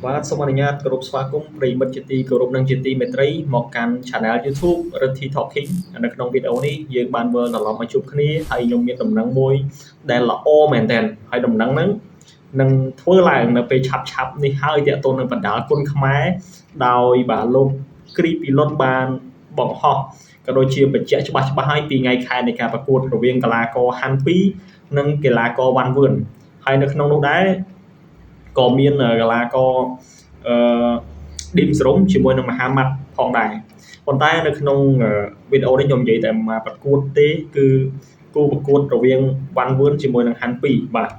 បាទសូមអនុញ្ញាតគោរពស្វាគមន៍ប្រិយមិត្តជាទីគោរពនិងជាទីមេត្រីមកកាន់ Channel YouTube Rithi Talking នៅក្នុងវីដេអូនេះយើងបានវិលត្រឡប់មកជួបគ្នាហើយខ្ញុំមានដំណឹងមួយដែលល្អមែនទែនហើយដំណឹងហ្នឹងនឹងធ្វើឡើងនៅពេលឆាប់នេះហើយទាក់ទងនឹងបណ្ដាលគុណខ្មែរដោយបាទលោកគ្រីពីលុតបានបង្ហោះក៏ដូចជាបញ្ជាក់ច្បាស់ហើយពីថ្ងៃខែនៃការប្រកួតរវាងកីឡាករហាន់ពីនិងកីឡាករវ៉ាន់វឿនហើយនៅក្នុងនោះដែរក៏មានកីឡាករឌីមសរុំជាមួយនឹងមហាម៉ាត់ផងដែរប៉ុន្តែនៅក្នុងវីដេអូនេះខ្ញុំនិយាយតែមកប្រកួតទេគឺគូប្រកួតរវាងវ៉ាន់វឿនជាមួយនឹងហាន់ពីបាទ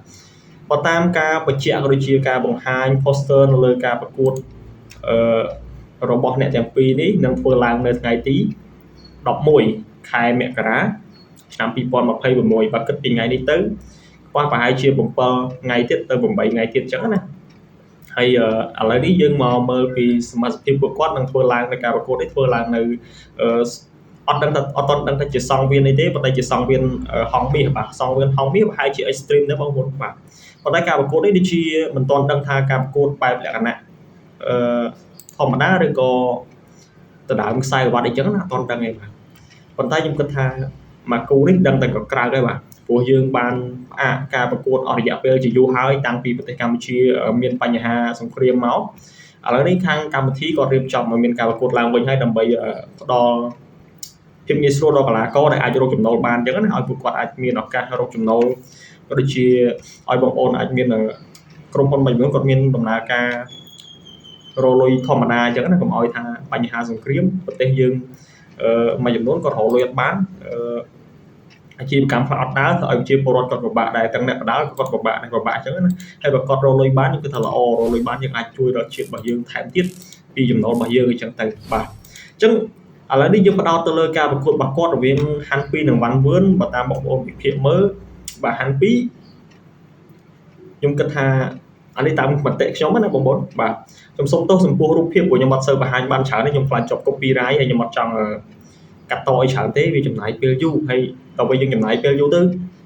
បើតាមការបញ្ជាក់ក៏ដូចជាការបង្ហាញ poster នៅលើការប្រកួតរបស់អ្នកទាំងពីរនេះនឹងធ្វើឡើងនៅថ្ងៃទី11ខែមករាឆ្នាំ2026បើគិតពីថ្ងៃនេះទៅប្រហែលជា7ថ្ងៃទៀតទៅ8ថ្ងៃទៀតអញ្ចឹងណាហើយឥឡូវនេះយើងមកមើលពីសមាជិកពួកគាត់នឹងធ្វើឡើងនៅការប្រកួតនេះធ្វើឡើងនៅអត់ដឹងថាជាសង្វៀនអីទេប៉ុន្តែជាសង្វៀនហងមាសបាទសង្វៀនហងមាសប្រហែលជា extreme ដែរបងប្អូនបាទប៉ុន្តែការប្រកួតនេះដូចជាមិនទាន់ដឹងថាការប្រកួតបែបលក្ខណៈធម្មតាឬក៏ដណ្ដើមខ្សែក្រវ៉ាត់អីចឹងណាអត់ទាន់ដឹងទេបាទប៉ុន្តែខ្ញុំគិតថាមកគូនេះដឹងតែក៏ក្រៅដែរបាទព្រោះយើងបានផ្អាកការប្រកួតអស់រយៈពេលជាយូរហើយតាំងពីប្រទេសកម្ពុជាមានបញ្ហាសង្គ្រាមមកឥឡូវនេះខាងកម្ពុជាក៏រៀបចំឲ្យមានការប្រកួតឡើងវិញហើយដើម្បីផ្ដល់ភាពងាយស្រួលដល់កីឡាករដែលអាចរកចំណូលបានអញ្ចឹងណាឲ្យពួកគាត់អាចមានឱកាសរកចំណូលក៏ដូចជាឲ្យបងប្អូនអាចមានក្រុមហ៊ុនមួយចំនួនគាត់មានដំណើរការរលុយធម្មតាអញ្ចឹងណាកុំឲ្យថាបញ្ហាសង្គ្រាមប្រទេសយើងមួយចំនួនគាត់រកលុយអត់បានអាជីវកម្មខ្លះអត់ដើរទៅឲ្យជាពលរដ្ឋគាត់ពិបាកដែរទាំងអ្នកបដាល់គាត់ពិបាកអញ្ចឹងណាហើយបើគាត់រកលុយបានខ្ញុំគិតថាល្អរកលុយបានយើងអាចជួយដល់ជាតិរបស់យើងថែមទៀតពីចំណូលរបស់យើងអញ្ចឹងទៅបាទអញ្ចឹងឥឡូវនេះយើងបដោតទៅលើការប្រកួតរបស់គាត់រវាងហាន់ពីនិងវ៉ាន់វឿនបើតាមបងប្អូនវិភាគមើលបាទហាន់ពីខ្ញុំគិតថាអានេះតាមមតិខ្ញុំណាបងប្អូនបាទខ្ញុំសូមទោសចំពោះរូបភាពព្រោះខ្ញុំអត់សូវបង្ហាញបានច្រើនទេខ្ញុំខ្លាចជាប់ copyright ហើយខ្ញុំអត់ចង់កាត់តឲ្យច្រើនទេវាចំណាយពេលយូរហើយដល់ពេលយើងចំណាយពេលយូរទៅ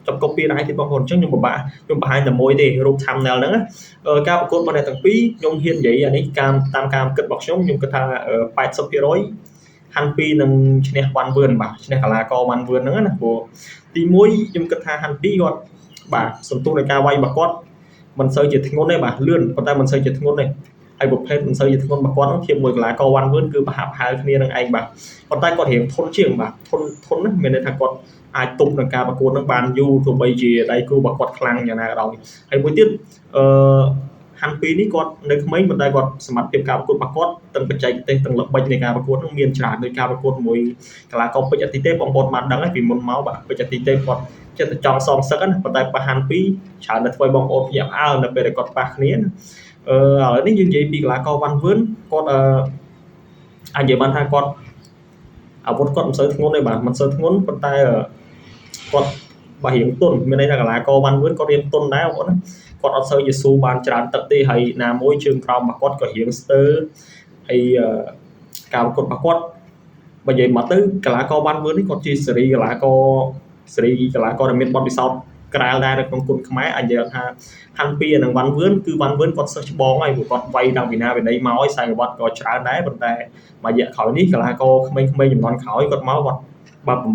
ចាប់ copyright ទៀតបងប្អូនអញ្ចឹងខ្ញុំពិបាកខ្ញុំបង្ហាញតែមួយទេរូប thumbnail ហ្នឹងការប្រកួតរបស់អ្នកទាំងពីរខ្ញុំហ៊ាននិយាយអានេះតាមការគិតរបស់ខ្ញុំគិតថា 80% ហាន់ពីនឹងឈ្នះវ៉ាន់វឿនបាទឈ្នះកីឡាករវ៉ាន់វឿនហ្នឹងណាព្រោះទី1ខ្ញុំគិតថាហាន់ពីគាត់បាទសន្ទុះនៃការវាយរបស់គាត់មិនសូវជាធ្ងន់ទេបាទលឿនប៉ុន្តែមិនសូវជាធ្ងន់ទេហើយប្រភេទមិនសូវជាធ្ងន់របស់គាត់ហ្នឹងធៀបមួយកីឡាករវ៉ាន់វឿនគឺប្រហាក់ប្រហែលគ្នានឹងឯងបាទប៉ុន្តែគាត់រៀងធន់ជាងបាទធន់ណាមានន័យថាគាត់អាចទប់នឹងការប្រកួតនឹងបានយូរទោះបីជាដៃគូរបស់គាត់ខ្លាំងយ៉ាងណាក៏ដោយហើយមួយទៀតហាន់ពីនេះគាត់នៅក្មេងប៉ុន្តែគាត់សមត្ថភាពការប្រកួតរបស់គាត់ទាំងបច្ចេកទេសទាំងល្បិចនៃការប្រកួតនឹងមានច្រើនដោយការប្រកួតមួយកីឡាករពេជ្រអាទិទេពបងប្អូនបានដឹងហើយពីមុនមកបាទពេជ្រអាទិទេពគាត់ចិត្តតែចង់សងសឹកណាប៉ុន្តែប៉ះហាន់ពីច្រើនតែធ្វើឲ្យបងប្អូនភ្ញាក់ផ្អើលនៅពេលដែលគាត់ប៉ះគ្នាឥឡូវនេះយើងនិយាយពីកីឡាករវ៉ាន់វឿនគាត់អាចនិយាយបានថាគាត់អាវុធគាត់មិនសូវធ្ងន់ទេបាទមិនសូវធ្ងន់ប៉ុន្តែគាត់បើរៀងទន់មានន័យថាកីឡាករវ៉ាន់វឿនគាត់រៀងទន់ដែរបងប្អូនណាគាត់អត់សូវជាស៊ូបានច្រើនទឹកទេហើយណាមួយជើងក្រោមរបស់គាត់ក៏រៀងស្ទើរហើយការប្រកួតរបស់គាត់បើនិយាយមកទៅកីឡាករវ៉ាន់វឿននេះគាត់ជាសេរីកីឡាករដែលមានបទពិសោធន៍ក្រៅដែរនៅក្នុងគុណខ្មែរអាចនិយាយថាហាន់ពីនិងវ៉ាន់វឿនគឺវ៉ាន់វឿនគាត់សិស្សច្បងហើយព្រោះគាត់វាយដល់វិណាវិន័យមកហើយខ្សែក្រវ៉ាត់ក៏ច្រើនដែរប៉ុន្តែមួយរយៈក្រោយនេះកីឡាករក្មេងៗចំនួនក្រោយគាត់មកគាត់បើប្រ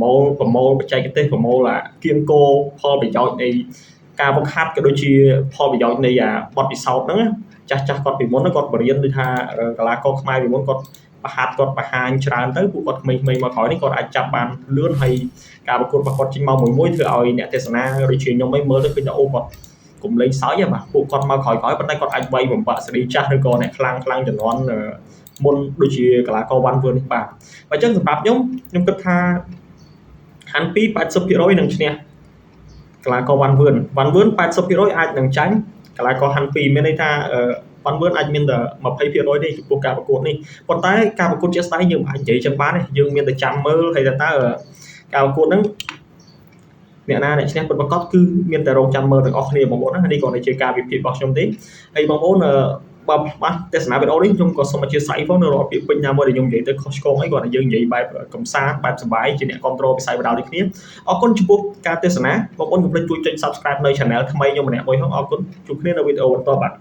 មូលបច្ចេកទេសប្រមូលអាគៀងគោផលប្រយោជន៍នៃការវឹកហាត់ក៏ដូចជាផលប្រយោជន៍នៃបទពិសោធន៍ហ្នឹងចាស់គាត់ពីមុនគាត់បរៀនដូចថាកីឡាករខ្មែរពីមុនគាត់ប្រហាត់គាត់បង្ហាញច្រើនទៅពួកគាត់ក្មេងៗមកក្រោយនេះគាត់អាចចាប់បានលឿនហើយការប្រកួតរបស់គាត់ចេញមកមួយធ្វើឲ្យអ្នកទេសនាដូចជាខ្ញុំឯងមើលទៅឃើញថាអូគាត់កុំលេងសើចបាទពួកគាត់មកក្រោយប៉ុន្តែគាត់អាចវាយបំបាក់សេរីចាស់ឬក៏អ្នកខ្លាំងចំនួនមុនដូចជាកីឡាករវ៉ាន់វឿននេះបាទអញ្ចឹងសម្រាប់ខ្ញុំគិតថាហាន់ពី 80% នឹងឈ្នះកីឡាករវ៉ាន់វឿន 80% អាចនឹងចាញ់កីឡាករហាន់ពីមានន័យថាវ៉ាន់វឿនអាចមានតែ20% ទេចំពោះការប្រកួតនេះប៉ុន្តែការប្រកួតជាក់ស្ដែងយើងមិនអាចនិយាយចឹងបានទេយើងមានតែចាំមើលហើយតើការប្រកួតហ្នឹងអ្នកណាអ្នកឈ្នះពិតប្រាកដគឺមានតែរងចាំមើលទាំងអស់គ្នាបងប្អូនណានេះក៏ជាការវិភាគរបស់ខ្ញុំទេហើយបងប្អូនបើបានទស្សនាវីដេអូនេះខ្ញុំក៏សូមអធិស្ឋានផងនៅរាល់ពាក្យពេចន៍ណាមួយដែលខ្ញុំនិយាយទៅខុសឆ្គងអីគាត់តែយើងនិយាយបែបកំសាន្តបែបសប្បាយជាអ្នកគ្រប់គ្រងវិស័យបដាល់ដូចគ្នាអរគុណចំពោះការទស្សនាបងប្អូនកុំភ្លេចជួយចុច Subscribe នៅ Channel ថ្មីខ្ញុំម្នាក់មួយផងអរគុណជួបគ្នានៅវីដេអូបន្តបាទ